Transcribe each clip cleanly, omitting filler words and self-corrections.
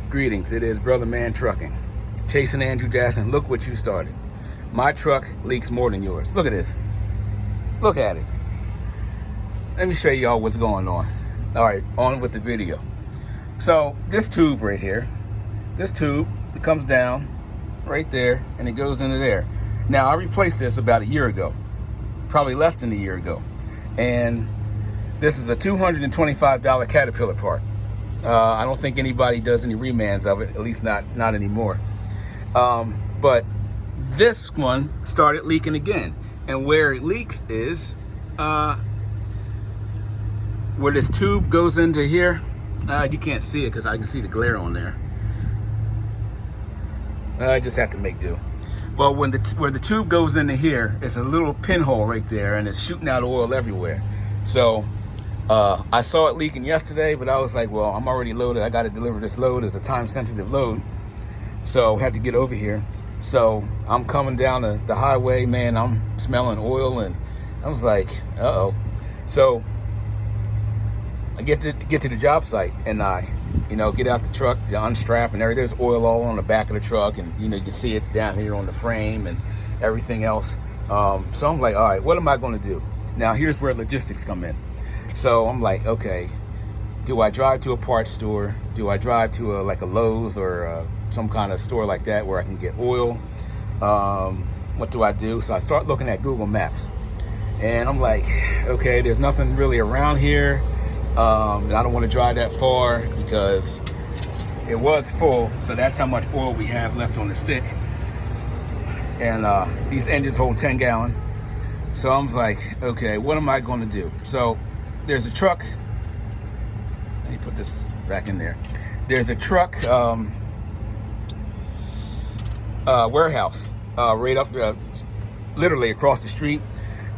Greetings, it is Brother Man Trucking. Chasing Andrew Jackson, look what you started. My truck leaks more than yours. Look at this. Look at it. Let me show y'all what's going on. All right, on with the video. So this tube right here, this tube, it comes down right there and it goes into there. Now I replaced this about a year ago, probably less than a year ago. And this is a $225 Caterpillar part. I don't think anybody does any remands of it, at least not anymore. But this one started leaking again. And where it leaks is where this tube goes into here. You can't see it because I can see the glare on there. I just have to make do. Well, where the tube goes into here, it's a little pinhole right there, and it's shooting out oil everywhere. So I saw it leaking yesterday, but I was like, well, I'm already loaded. I got to deliver this load as a time-sensitive load. So I had to get over here. So I'm coming down the highway, man. I'm smelling oil, and I was like, uh-oh. So I get to the job site, and I, get out the truck, unstrap, and everything. There's oil all on the back of the truck, and you can see it down here on the frame and everything else. So I'm like, all right, what am I going to do? Now here's where logistics come in. So I'm like, okay, do I drive to a parts store? Do I drive to a Lowe's or some kind of store like that where I can get oil? What do I do? So I start looking at Google Maps, and I'm like, okay, there's nothing really around here. And I don't want to drive that far because it was full. So that's how much oil we have left on the stick. And these engines hold 10 gallon. So I was like, okay, what am I going to do? So there's a truck. Let me put this back in there. There's a truck warehouse right up literally across the street,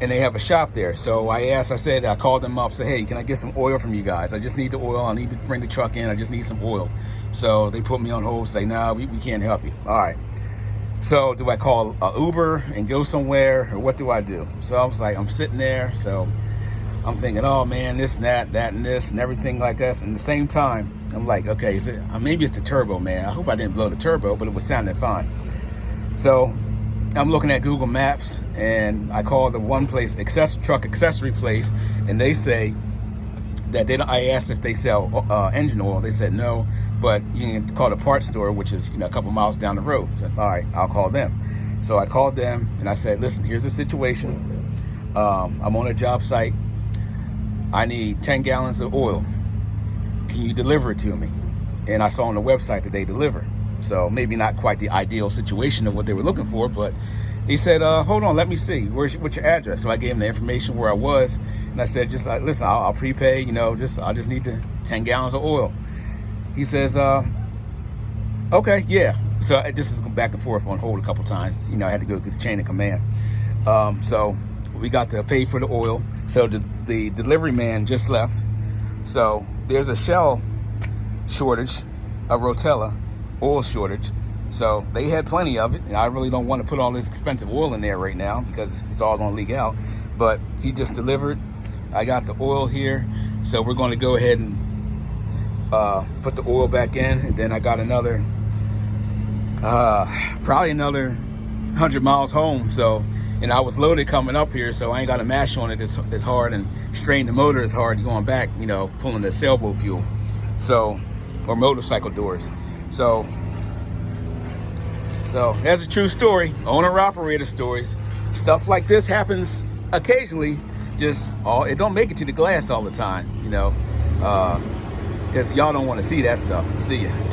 and they have a shop there. So I called them up, said, hey, can I get some oil from you guys? I just need the oil. I need to bring the truck in. I just need some oil. So they put me on hold, say, no, we can't help you. All right. So do I call Uber and go somewhere, or what do I do? So I was like, I'm sitting there. So I'm thinking, oh man, this and that and this and everything like that. And at the same time, I'm like, okay, maybe it's the turbo, man. I hope I didn't blow the turbo, but it was sounding fine. So I'm looking at Google Maps, and I call the one place, truck accessory place, and they say that I asked if they sell engine oil. They said no, but you can call the parts store, which is a couple miles down the road. I said, all right, I'll call them. So I called them, and I said, listen, here's the situation. I'm on a job site. I need 10 gallons of oil. Can you deliver it to me? And I saw on the website that they deliver. So maybe not quite the ideal situation of what they were looking for, but he said, hold on, let me see. What's your address? So I gave him the information where I was, and I said, listen, I'll prepay, I just need the 10 gallons of oil. He says, okay, yeah. So this is back and forth on hold a couple times. I had to go through the chain of command. So we got to pay for the oil. So the delivery man just left. So there's a Shell shortage, a Rotella oil shortage. So they had plenty of it, and I really don't want to put all this expensive oil in there right now because it's all going to leak out. But he just delivered. I got the oil here, so we're going to go ahead and put the oil back in, and then I got another probably another 100 miles home. So, and I was loaded coming up here, so I ain't got to mash on it as hard and strain the motor as hard going back, pulling the sailboat fuel, so, or motorcycle doors. So that's a true story. Owner-operator stories. Stuff like this happens occasionally. It don't make it to the glass all the time, because y'all don't want to see that stuff. See ya.